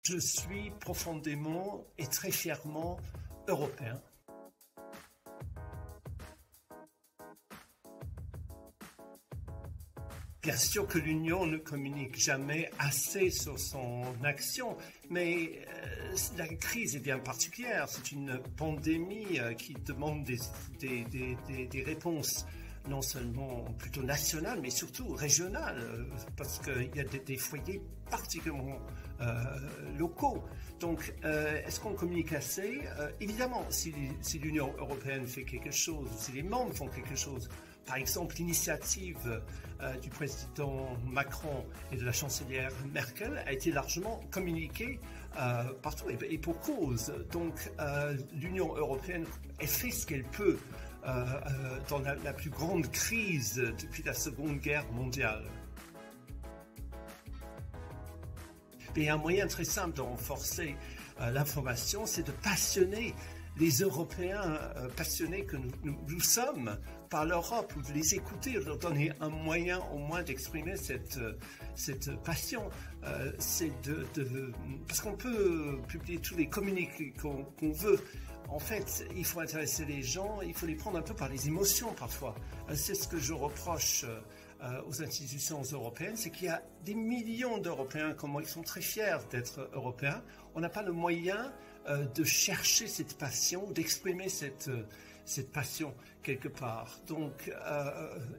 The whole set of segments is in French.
Je suis profondément et très fièrement européen. Bien sûr que l'Union ne communique jamais assez sur son action, mais la crise est bien particulière. C'est une pandémie qui demande des réponses non seulement plutôt nationales, mais surtout régionales, parce qu'il y a des foyers particulièrement locaux. Donc, est-ce qu'on communique assez? Évidemment, si l'Union européenne fait quelque chose, si les membres font quelque chose, par exemple, l'initiative du président Macron et de la chancelière Merkel a été largement communiquée partout et pour cause. Donc, l'Union européenne a fait ce qu'elle peut dans la plus grande crise depuis la Seconde Guerre mondiale. Et un moyen très simple de renforcer l'information, c'est de passionner les Européens passionnés que nous sommes par l'Europe, ou de les écouter, de leur donner un moyen au moins d'exprimer cette passion. C'est parce qu'on peut publier tous les communiqués qu'on veut. En fait, il faut intéresser les gens, il faut les prendre un peu par les émotions parfois. C'est ce que je reproche aux institutions européennes, c'est qu'il y a des millions d'Européens, comment ils sont très fiers d'être Européens. On n'a pas le moyen de chercher cette passion, d'exprimer cette passion quelque part. Donc,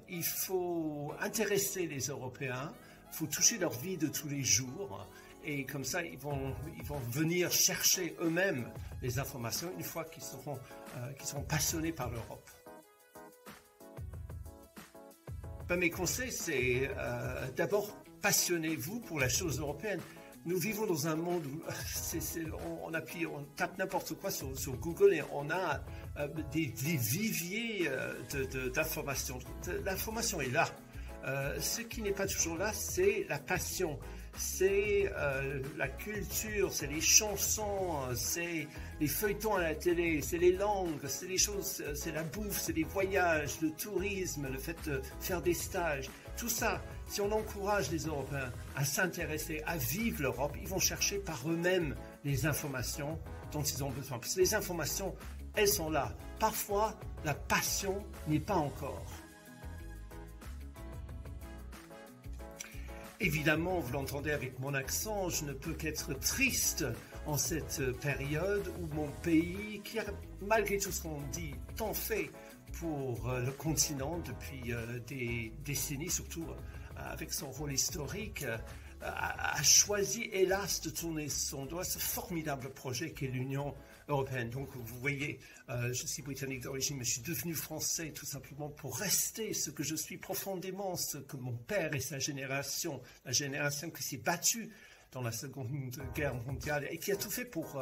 il faut intéresser les Européens, il faut toucher leur vie de tous les jours, et comme ça, ils vont venir chercher eux-mêmes les informations une fois qu'ils seront passionnés par l'Europe. Mes conseils, c'est d'abord passionnez-vous pour la chose européenne. Nous vivons dans un monde où on tape n'importe quoi sur Google et on a des viviers d'informations. L'information est là. Ce qui n'est pas toujours là, c'est la passion, c'est la culture, c'est les chansons, c'est les feuilletons à la télé, c'est les langues, c'est les choses, c'est la bouffe, c'est les voyages, le tourisme, le fait de faire des stages. Tout ça, si on encourage les Européens à s'intéresser, à vivre l'Europe, ils vont chercher par eux-mêmes les informations dont ils ont besoin. Parce que les informations, elles sont là. Parfois, la passion n'est pas encore. Évidemment, vous l'entendez avec mon accent, je ne peux qu'être triste en cette période où mon pays, qui a malgré tout ce qu'on dit, tant fait pour le continent depuis des décennies, surtout avec son rôle historique, a choisi, hélas, de tourner son dos à ce formidable projet qu'est l'Union européenne. Donc, vous voyez, je suis britannique d'origine, mais je suis devenu français tout simplement pour rester ce que je suis profondément, ce que mon père et sa génération, la génération qui s'est battue dans la Seconde Guerre mondiale et qui a tout fait pour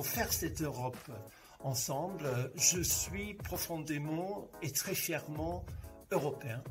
faire cette Europe ensemble. Je suis profondément et très fièrement européen.